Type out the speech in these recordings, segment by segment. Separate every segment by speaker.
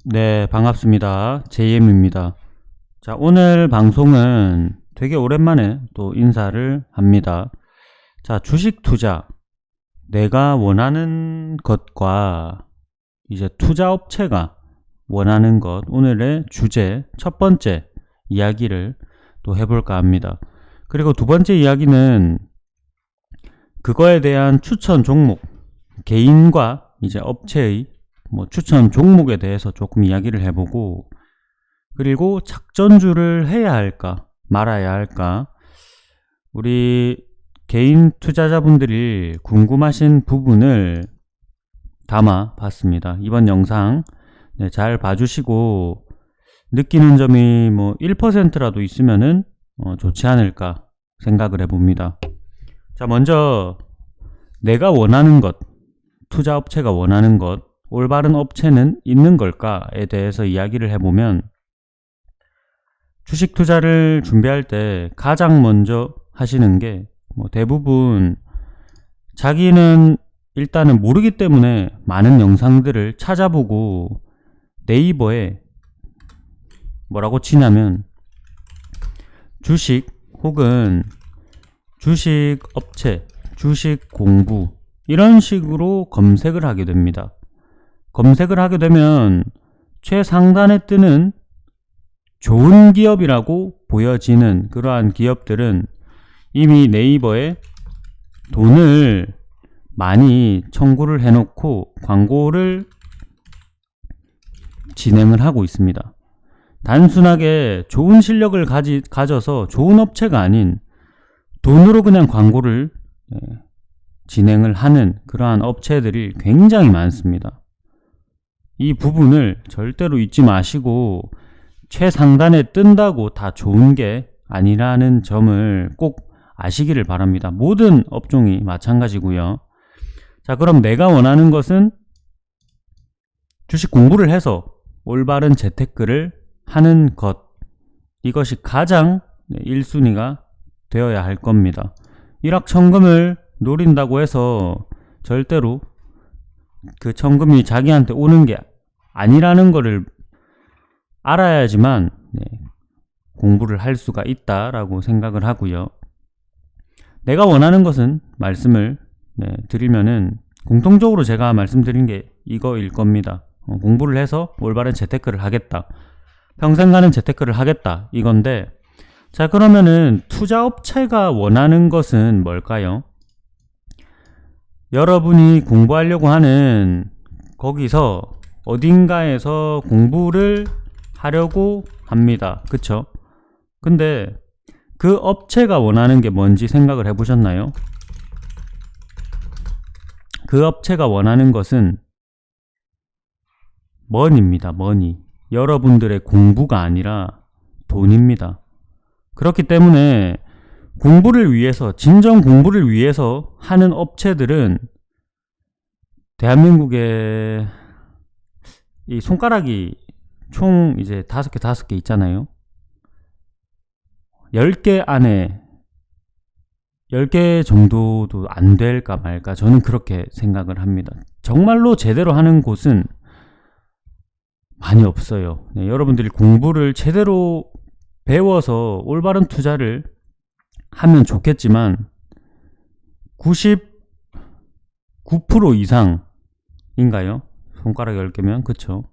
Speaker 1: 네, 반갑습니다. JM입니다. 자, 오늘 방송은 되게 오랜만에 또 인사를 합니다. 자, 주식 투자. 내가 원하는 것과 이제 투자업체가 원하는 것. 오늘의 주제 첫 번째 이야기를 또 해볼까 합니다. 그리고 두 번째 이야기는 그거에 대한 추천 종목, 개인과 이제 업체의 추천 종목에 대해서 조금 이야기를 해보고, 그리고 작전주를 해야 할까 말아야 할까, 우리 개인 투자자분들이 궁금하신 부분을 담아 봤습니다. 이번 영상 잘 봐주시고 느끼는 점이 1%라도 있으면은 좋지 않을까 생각을 해봅니다. 자, 먼저 내가 원하는 것, 투자업체가 원하는 것, 올바른 업체는 있는 걸까에 대해서 이야기를 해보면, 주식 투자를 준비할 때 가장 먼저 하시는 게 대부분 자기는 일단은 모르기 때문에 많은 영상들을 찾아보고 네이버에 뭐라고 치냐면 주식 혹은 주식 업체, 주식 공부 이런 식으로 검색을 하게 됩니다. 검색을 하게 되면 최상단에 뜨는 좋은 기업이라고 보여지는 그러한 기업들은 이미 네이버에 돈을 많이 청구를 해놓고 광고를 진행을 하고 있습니다. 단순하게 좋은 실력을 가져서 좋은 업체가 아닌 돈으로 그냥 광고를 진행을 하는 그러한 업체들이 굉장히 많습니다. 이 부분을 절대로 잊지 마시고, 최상단에 뜬다고 다 좋은 게 아니라는 점을 꼭 아시기를 바랍니다. 모든 업종이 마찬가지고요. 자, 그럼 내가 원하는 것은 주식 공부를 해서 올바른 재테크를 하는 것, 이것이 가장 1순위가 되어야 할 겁니다. 일확천금을 노린다고 해서 절대로 그 천금이 자기한테 오는 게 아니라는 것을 알아야지만 공부를 할 수가 있다라고 생각을 하고요. 내가 원하는 것은 말씀을 드리면은 공통적으로 제가 말씀드린 게 이거일 겁니다. 공부를 해서 올바른 재테크를 하겠다, 평생 가는 재테크를 하겠다, 이건데, 자, 그러면은 투자업체가 원하는 것은 뭘까요? 여러분이 공부하려고 하는 거기서 어딘가에서 공부를 하려고 합니다. 그쵸? 근데 그 업체가 원하는 게 뭔지 생각을 해보셨나요? 그 업체가 원하는 것은 머니입니다. 머니. 여러분들의 공부가 아니라 돈입니다. 그렇기 때문에 공부를 위해서, 진정 공부를 위해서 하는 업체들은 대한민국에 이 손가락이 총 이제 5개 있잖아요. 10개 안에 10개 정도도 안 될까 말까, 저는 그렇게 생각을 합니다. 정말로 제대로 하는 곳은 많이 없어요. 여러분들이 공부를 제대로 배워서 올바른 투자를 하면 좋겠지만 99% 이상인가요? 손가락 10개면, 그쵸?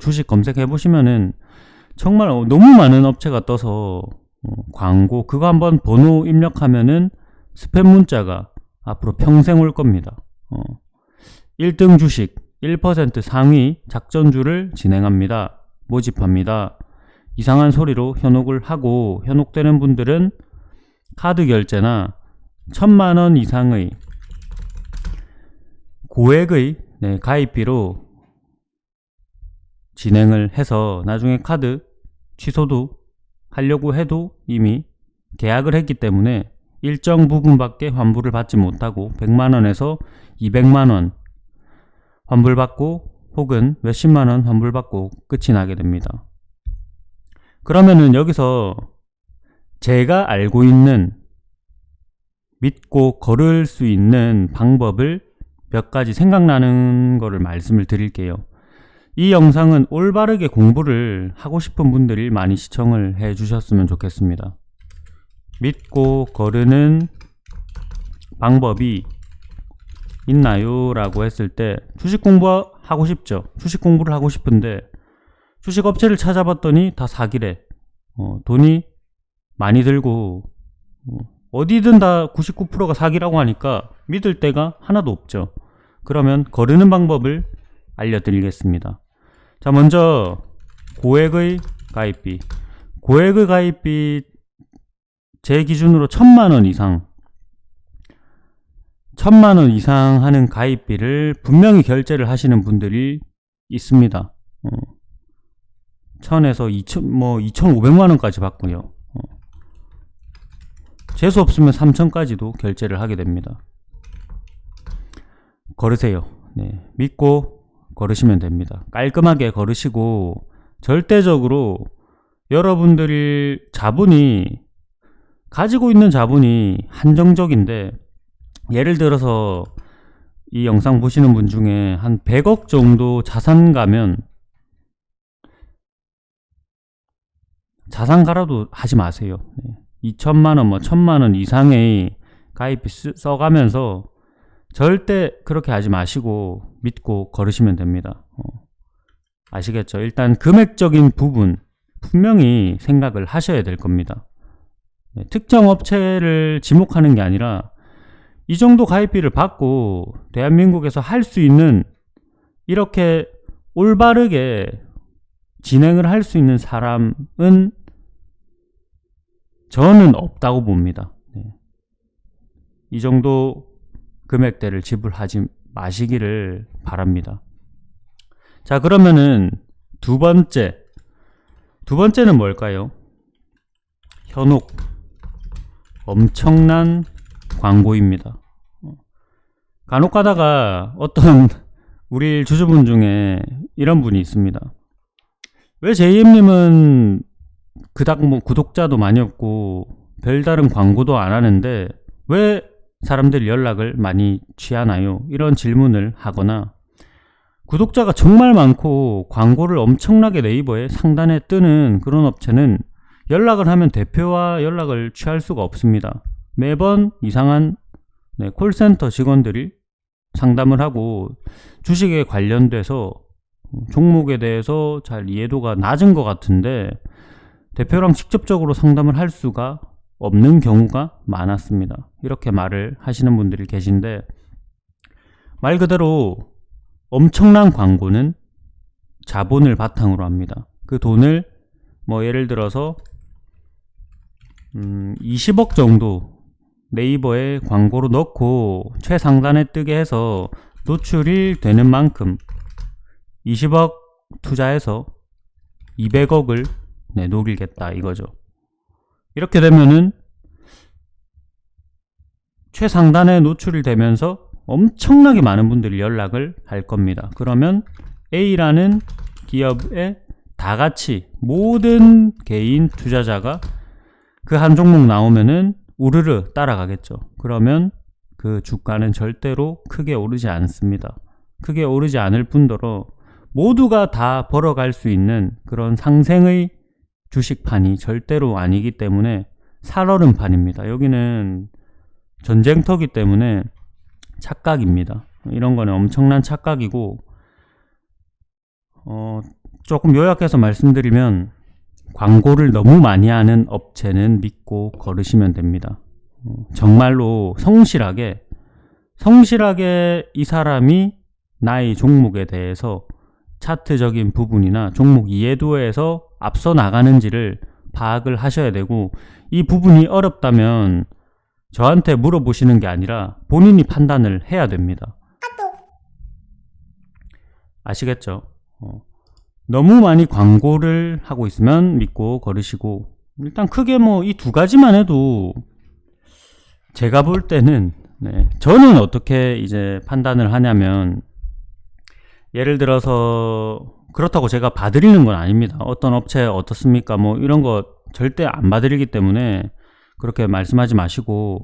Speaker 1: 주식 검색해 보시면은 정말 너무 많은 업체가 떠서 광고, 그거 한번 번호 입력하면은 스팸 문자가 앞으로 평생 올 겁니다. 1등 주식 1% 상위 작전주를 진행합니다, 모집합니다. 이상한 소리로 현혹을 하고, 현혹되는 분들은 카드 결제나 1000만원 이상의 고액의 가입비로 진행을 해서 나중에 카드 취소도 하려고 해도 이미 계약을 했기 때문에 일정 부분밖에 환불을 받지 못하고 100만원에서 200만원 환불받고 혹은 몇십만원 환불받고 끝이 나게 됩니다. 그러면은 여기서 제가 알고 있는, 믿고 걸을 수 있는 방법을 몇 가지 생각나는 거를 말씀을 드릴게요. 이 영상은 올바르게 공부를 하고 싶은 분들이 많이 시청을 해 주셨으면 좋겠습니다. 믿고 거르는 방법이 있나요? 라고 했을 때 주식 공부하고 싶죠. 주식 공부를 하고 싶은데 주식 업체를 찾아봤더니 다 사기래. 돈이 많이 들고 어디든 다 99%가 사기라고 하니까 믿을 데가 하나도 없죠. 그러면 거르는 방법을 알려드리겠습니다. 자, 먼저 고액의 가입비. 고액의 가입비 제 기준으로 1000만원 이상 1000만원 이상 하는 가입비를 분명히 결제를 하시는 분들이 있습니다. 1000에서 2500만원까지 받고요. 재수 없으면 3000까지도 결제를 하게 됩니다. 거르세요. 네, 믿고 거르시면 됩니다. 깔끔하게 거르시고 절대적으로 여러분들이 가지고 있는 자본이 한정적인데 예를 들어서 이 영상 보시는 분 중에 한 100억 정도 자산 가면 자산가라도 하지 마세요. 2천만원, 1000만원 이상의 가입비 써가면서 절대 그렇게 하지 마시고 믿고 거르시면 됩니다. 아시겠죠? 일단 금액적인 부분 분명히 생각을 하셔야 될 겁니다. 특정 업체를 지목하는 게 아니라 이 정도 가입비를 받고 대한민국에서 할 수 있는 이렇게 올바르게 진행을 할 수 있는 사람은 저는 없다고 봅니다. 이 정도 금액대를 지불하지 마시기를 바랍니다. 자, 그러면은 두 번째는 뭘까요? 현혹. 엄청난 광고입니다. 간혹 가다가 어떤 우리 주주분 중에 이런 분이 있습니다. 왜 JM님은 그닥 구독자도 많이 없고 별다른 광고도 안 하는데 왜 사람들이 연락을 많이 취하나요? 이런 질문을 하거나 구독자가 정말 많고 광고를 엄청나게 네이버에 상단에 뜨는 그런 업체는 연락을 하면 대표와 연락을 취할 수가 없습니다. 매번 이상한 콜센터 직원들이 상담을 하고 주식에 관련돼서 종목에 대해서 잘 이해도가 낮은 것 같은데 대표랑 직접적으로 상담을 할 수가 없는 경우가 많았습니다. 이렇게 말을 하시는 분들이 계신데 말 그대로 엄청난 광고는 자본을 바탕으로 합니다. 그 돈을 예를 들어서 20억 정도 네이버에 광고로 넣고 최상단에 뜨게 해서 노출이 되는 만큼 20억 투자해서 200억을 노리겠다 이거죠. 이렇게 되면은 최상단에 노출이 되면서 엄청나게 많은 분들이 연락을 할 겁니다. 그러면 A라는 기업에 다 같이 모든 개인 투자자가 그 한 종목 나오면은 우르르 따라가겠죠. 그러면 그 주가는 절대로 크게 오르지 않습니다. 크게 오르지 않을 뿐더러 모두가 다 벌어갈 수 있는 그런 상생의 주식판이 절대로 아니기 때문에 살얼음판입니다. 여기는 전쟁터기 때문에 착각입니다. 이런 거는 엄청난 착각이고 조금 요약해서 말씀드리면 광고를 너무 많이 하는 업체는 믿고 거르시면 됩니다. 정말로 성실하게 이 사람이 나의 종목에 대해서 차트적인 부분이나 종목 이해도에서 앞서 나가는지를 파악을 하셔야 되고 이 부분이 어렵다면 저한테 물어보시는 게 아니라 본인이 판단을 해야 됩니다. 아시겠죠? 너무 많이 광고를 하고 있으면 믿고 거르시고 일단 크게 이 두 가지만 해도 제가 볼 때는 저는 어떻게 이제 판단을 하냐면 예를 들어서 그렇다고 제가 봐드리는 건 아닙니다. 어떤 업체 어떻습니까? 이런 거 절대 안 봐드리기 때문에 그렇게 말씀하지 마시고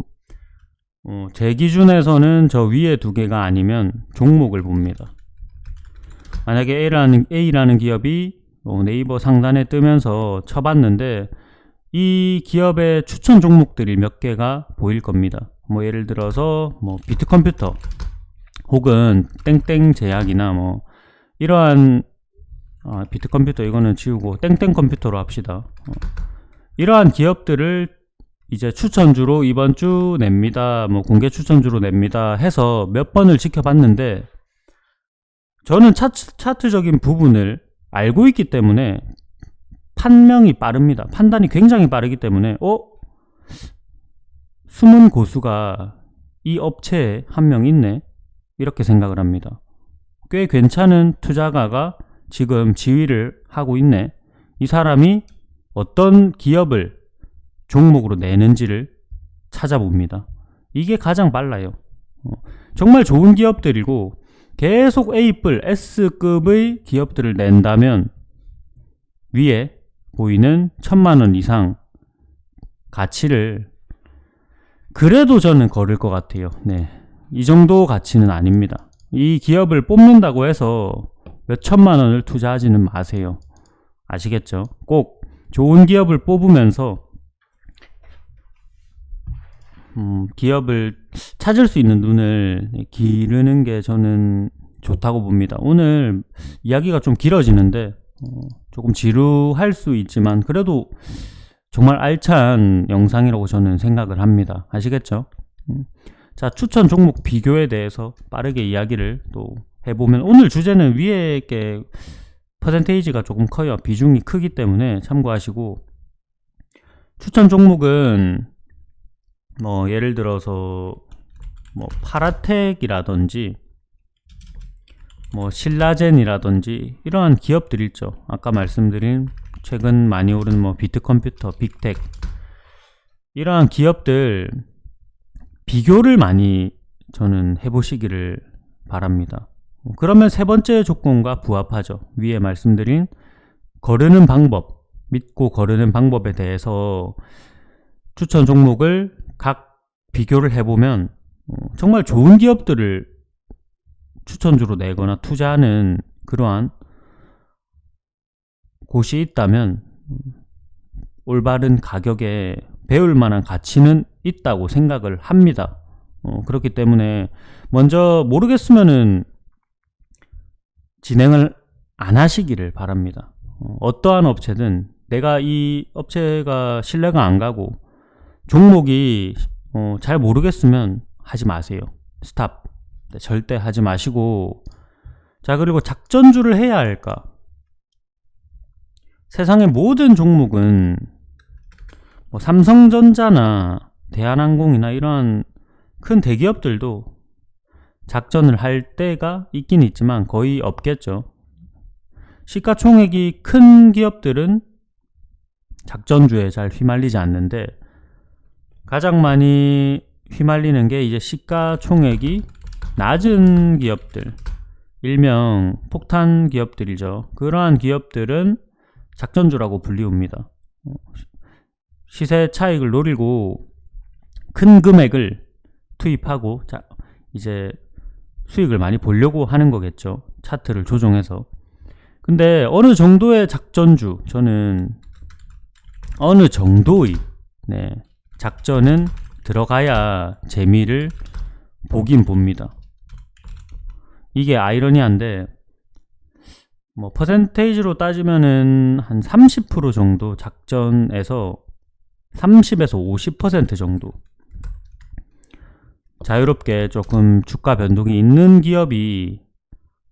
Speaker 1: 제 기준에서는 저 위에 두 개가 아니면 종목을 봅니다. 만약에 A라는 기업이 네이버 상단에 뜨면서 쳐봤는데 이 기업의 추천 종목들이 몇 개가 보일 겁니다. 뭐 예를 들어서 뭐 비트컴퓨터 혹은 땡땡제약이나 뭐 이러한 비트컴퓨터 이거는 지우고 땡땡컴퓨터로 합시다. 이러한 기업들을 이제 추천주로 이번 주 냅니다. 뭐 공개 추천주로 냅니다. 해서 몇 번을 지켜봤는데 저는 차트적인 부분을 알고 있기 때문에 판명이 빠릅니다. 판단이 굉장히 빠르기 때문에 숨은 고수가 이 업체에 한 명 있네 이렇게 생각을 합니다. 꽤 괜찮은 투자가가 지금 지위를 하고 있네. 이 사람이 어떤 기업을 종목으로 내는지를 찾아봅니다. 이게 가장 빨라요. 정말 좋은 기업들이고 계속 A뿔, S급의 기업들을 낸다면 위에 보이는 1000만원 이상 가치를 그래도 저는 거를 것 같아요. 네, 이 정도 가치는 아닙니다. 이 기업을 뽑는다고 해서 몇 천만원을 투자하지는 마세요. 아시겠죠? 꼭 좋은 기업을 뽑으면서 기업을 찾을 수 있는 눈을 기르는 게 저는 좋다고 봅니다. 오늘 이야기가 좀 길어지는데 조금 지루할 수 있지만 그래도 정말 알찬 영상이라고 저는 생각을 합니다. 아시겠죠? 자, 추천 종목 비교에 대해서 빠르게 이야기를 또 해보면 오늘 주제는 위에 게 퍼센테이지가 조금 커요. 비중이 크기 때문에 참고하시고 추천 종목은 뭐 예를 들어서 뭐 파라텍이라든지 뭐 신라젠이라든지 이러한 기업들 있죠. 아까 말씀드린 최근 많이 오른 뭐 비트컴퓨터, 빅텍 이러한 기업들 비교를 많이 저는 해보시기를 바랍니다. 그러면 세 번째 조건과 부합하죠. 위에 말씀드린 거르는 방법, 믿고 거르는 방법에 대해서 추천 종목을 각 비교를 해보면 정말 좋은 기업들을 추천주로 내거나 투자하는 그러한 곳이 있다면 올바른 가격에 배울 만한 가치는 있다고 생각을 합니다. 그렇기 때문에 먼저 모르겠으면은 진행을 안 하시기를 바랍니다. 어떠한 업체든 내가 이 업체가 신뢰가 안 가고 종목이 잘 모르겠으면 하지 마세요. 스탑. 절대 하지 마시고. 자, 그리고 작전주를 해야 할까? 세상의 모든 종목은 뭐 삼성전자나 대한항공이나 이런 큰 대기업들도 작전을 할 때가 있긴 있지만 거의 없겠죠. 시가총액이 큰 기업들은 작전주에 잘 휘말리지 않는데 가장 많이 휘말리는 게 이제 시가총액이 낮은 기업들, 일명 폭탄 기업들이죠. 그러한 기업들은 작전주라고 불리웁니다. 시세 차익을 노리고 큰 금액을 투입하고 이제 수익을 많이 보려고 하는 거겠죠. 차트를 조정해서. 근데 어느 정도의 작전주, 저는 어느 정도의 작전은 들어가야 재미를 보긴 봅니다. 이게 아이러니한데 뭐 퍼센테이지로 따지면은 한 30% 정도 작전에서 30에서 50% 정도 자유롭게 조금 주가 변동이 있는 기업이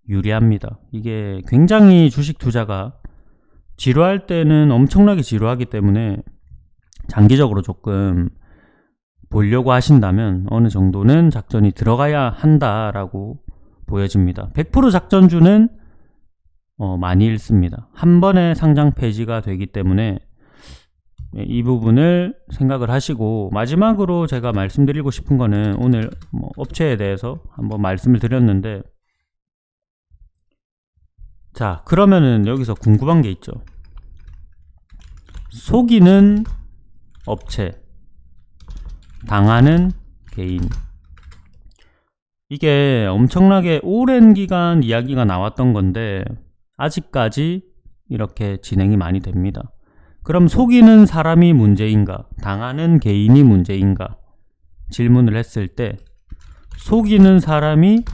Speaker 1: 유리합니다. 이게 굉장히 주식 투자가 지루할 때는 엄청나게 지루하기 때문에 장기적으로 조금 보려고 하신다면 어느 정도는 작전이 들어가야 한다라고 보여집니다. 100% 작전주는 많이 잃습니다. 한 번에 상장 폐지가 되기 때문에 이 부분을 생각을 하시고, 마지막으로 제가 말씀드리고 싶은 거는 오늘 뭐 업체에 대해서 한번 말씀을 드렸는데, 자, 그러면은 여기서 궁금한 게 있죠. 속이는 업체, 당하는 개인. 이게 엄청나게 오랜 기간 이야기가 나왔던 건데 아직까지 이렇게 진행이 많이 됩니다. 그럼 속이는 사람이 문제인가? 당하는 개인이 문제인가? 질문을 했을 때 속이는 사람이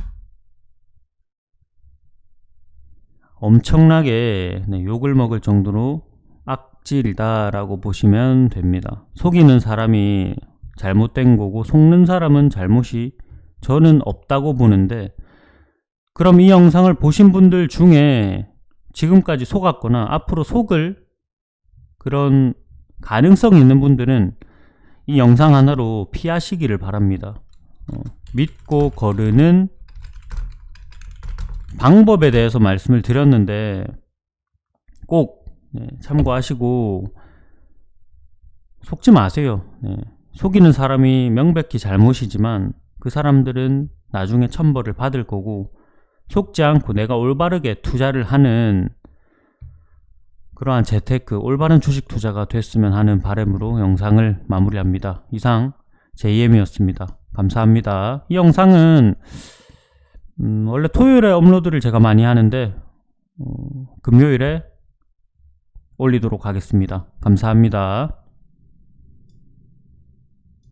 Speaker 1: 엄청나게 욕을 먹을 정도로 악질이다라고 보시면 됩니다. 속이는 사람이 잘못된 거고 속는 사람은 잘못이 저는 없다고 보는데, 그럼 이 영상을 보신 분들 중에 지금까지 속았거나 앞으로 속을 그런 가능성이 있는 분들은 이 영상 하나로 피하시기를 바랍니다. 믿고 거르는 방법에 대해서 말씀을 드렸는데 꼭 참고하시고 속지 마세요. 속이는 사람이 명백히 잘못이지만 그 사람들은 나중에 천벌을 받을 거고, 속지 않고 내가 올바르게 투자를 하는 그러한 재테크, 올바른 주식 투자가 됐으면 하는 바람으로 영상을 마무리합니다. 이상 JM이었습니다. 감사합니다. 이 영상은 원래 토요일에 업로드를 제가 많이 하는데 금요일에 올리도록 하겠습니다. 감사합니다.